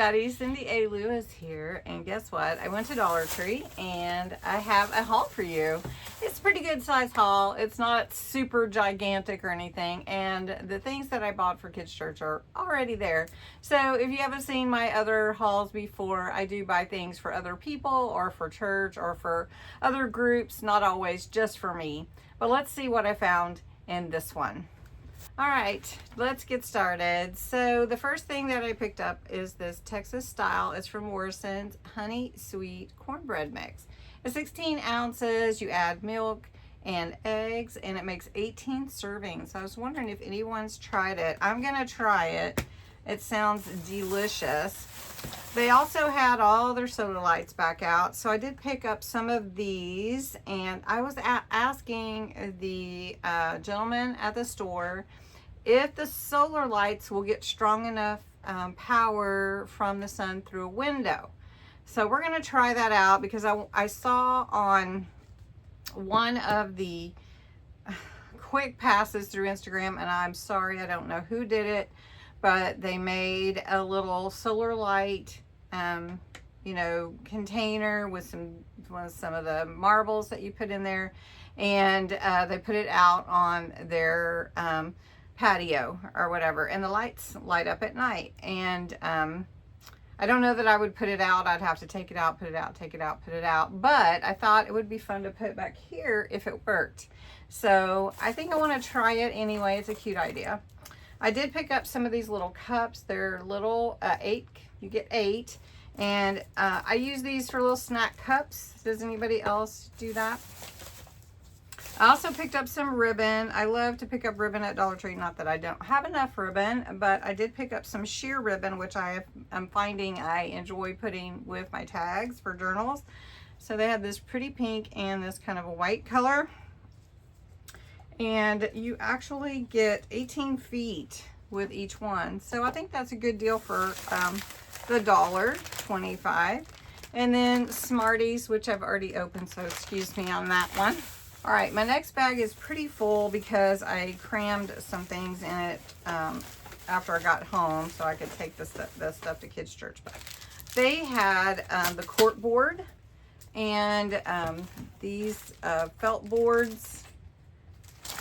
everybody, Cindy Alu is here, and guess what? I went to Dollar Tree and I have a haul for you. It's a pretty good size haul. It's not super gigantic or anything, and the things that I bought for Kids Church are already there. So if you haven't seen my other hauls before, I do buy things for other people or for church or for other groups, not always just for me. But let's see what I found in this one. All right, let's get started. So the first thing that I picked up is this Texas style. It's from Morrison's Honey Sweet Cornbread Mix. It's 16 ounces. You add milk and eggs, and it makes 18 servings. So I was wondering if anyone's tried it. I'm gonna try it. It sounds delicious. They also had all their soda lights back out, so I did pick up some of these, and I was asking the gentleman at the store if the solar lights will get strong enough power from the sun through a window. So we're going to try that out, because I saw on one of the quick passes through Instagram, and I'm sorry, I don't know who did it, but they made a little solar light container with some of the marbles that you put in there, and they put it out on their patio or whatever, and the lights light up at night. And I don't know that I would put it out. I'd have to take it out, put it out, take it out, put it out, but I thought it would be fun to put back here if it worked. So I think I want to try it anyway. It's a cute idea. I did pick up some of these little cups. They're little 8, you get 8, and I use these for little snack cups. Does anybody else do that? I also picked up some ribbon. I love to pick up ribbon at Dollar Tree. Not that I don't have enough ribbon, but I did pick up some sheer ribbon, which I'm finding I enjoy putting with my tags for journals. So they had this pretty pink and this kind of a white color. And you actually get 18 feet with each one. So I think that's a good deal for the $1.25. And then Smarties, which I've already opened, so excuse me on that one. All right, my next bag is pretty full because I crammed some things in it after I got home so I could take the stuff to Kids Church. But they had the court board and these felt boards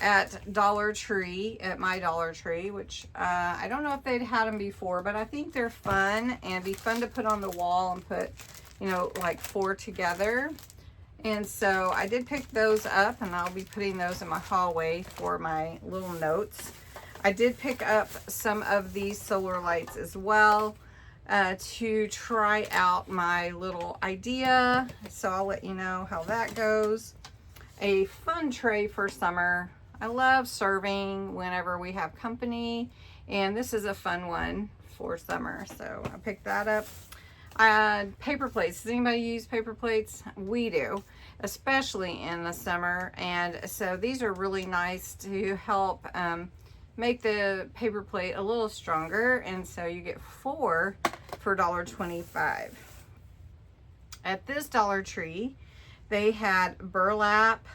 at Dollar Tree, at my Dollar Tree, which I don't know if they'd had them before, but I think they're fun and be fun to put on the wall and put, like 4 together. And so I did pick those up, and I'll be putting those in my hallway for my little notes. I did pick up some of these solar lights as well to try out my little idea. So I'll let you know how that goes. A fun tray for summer. I love serving whenever we have company, and this is a fun one for summer. So I picked that up. Paper plates. Does anybody use paper plates? We do, especially in the summer. And so these are really nice to help make the paper plate a little stronger. And so you get 4 for $1.25. At this Dollar Tree, they had burlap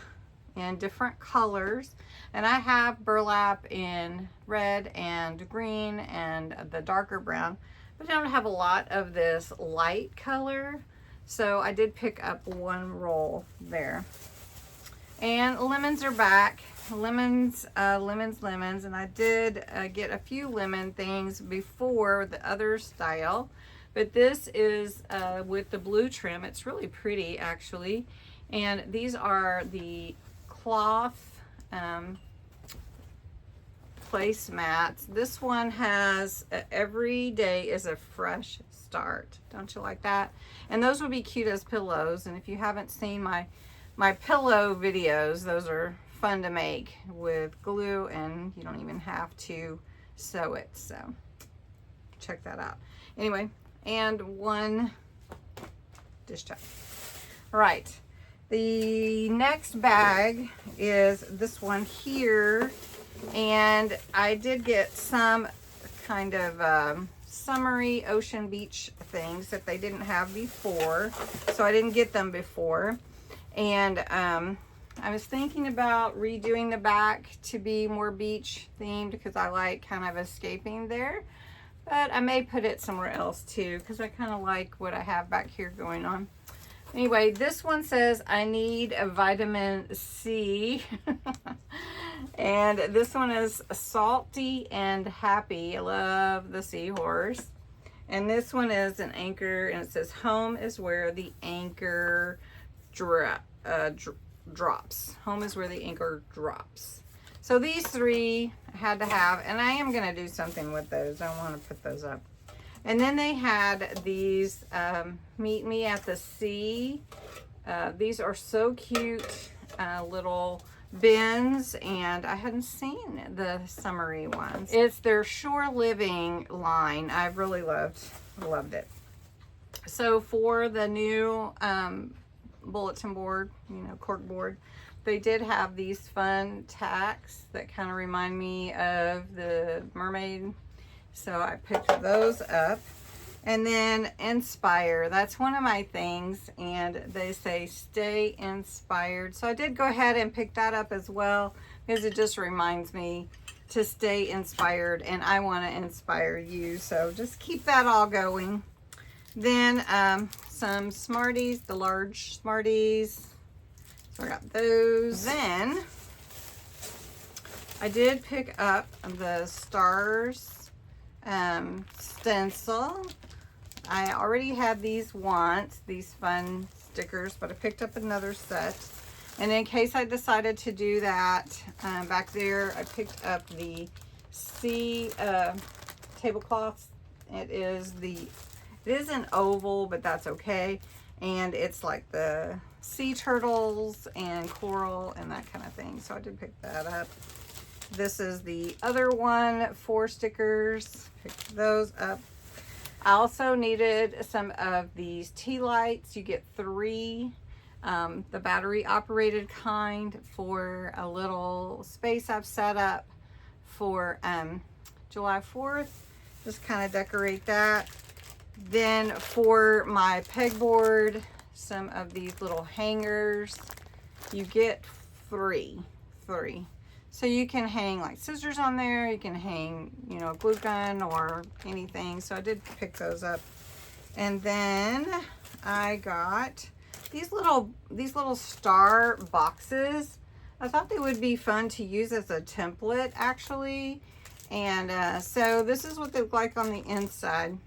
in different colors. And I have burlap in red and green and the darker brown. But I don't have a lot of this light color, so I did pick up 1 roll there. And lemons are back. Lemons, and I did get a few lemon things before the other style, but this is with the blue trim. It's really pretty, actually, and these are the cloth placemats. This one has every day is a fresh start. Don't you like that? And those would be cute as pillows. And if you haven't seen my pillow videos, those are fun to make with glue, and you don't even have to sew it. So check that out. Anyway, and 1 dish towel. All right. The next bag is this one here. And I did get some kind of summery ocean beach things that they didn't have before, so I didn't get them before. And I was thinking about redoing the back to be more beach themed, because I like kind of escaping there. but I may put it somewhere else too because I kind of like what I have back here going on. Anyway, this one says I need a vitamin C. And this one is salty and happy. I love the seahorse. And this one is an anchor, and it says home is where the anchor drops. Home is where the anchor drops. So these three I had to have, and I am going to do something with those. I want to put those up. And then they had these Meet Me at the Sea. These are so cute, little bins, and I hadn't seen the summery ones. It's their Shore Living line. I've really loved it. So for the new bulletin board, you know, cork board, they did have these fun tacks that kind of remind me of the mermaid. So I picked those up. And then Inspire, that's one of my things, and they say stay inspired. So I did go ahead and pick that up as well because it just reminds me to stay inspired, and I want to inspire you. So just keep that all going. Then some Smarties, the large Smarties. So I got those. Then I did pick up the Stars stencil. I already had these once, these fun stickers, but I picked up another set. And in case I decided to do that, back there I picked up the sea tablecloths. It is an oval, but that's okay. And it's like the sea turtles and coral and that kind of thing. So I did pick that up. This is the other one, 4 stickers. Picked those up. I also needed some of these tea lights. You get 3, the battery operated kind, for a little space I've set up for July 4th. Just kind of decorate that. Then for my pegboard, some of these little hangers. You get 3. So you can hang like scissors on there. You can hang, you know, a glue gun or anything. So I did pick those up. And then I got these little star boxes. I thought they would be fun to use as a template, actually. And so this is what they look like on the inside.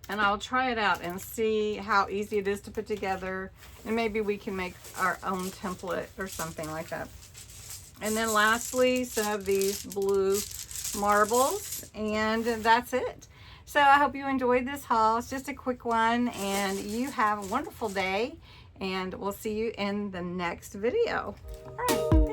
And I'll try it out and see how easy it is to put together. And maybe we can make our own template or something like that. And then lastly, some of these blue marbles, and that's it. So I hope you enjoyed this haul. It's just a quick one, and you have a wonderful day, and we'll see you in the next video. All right.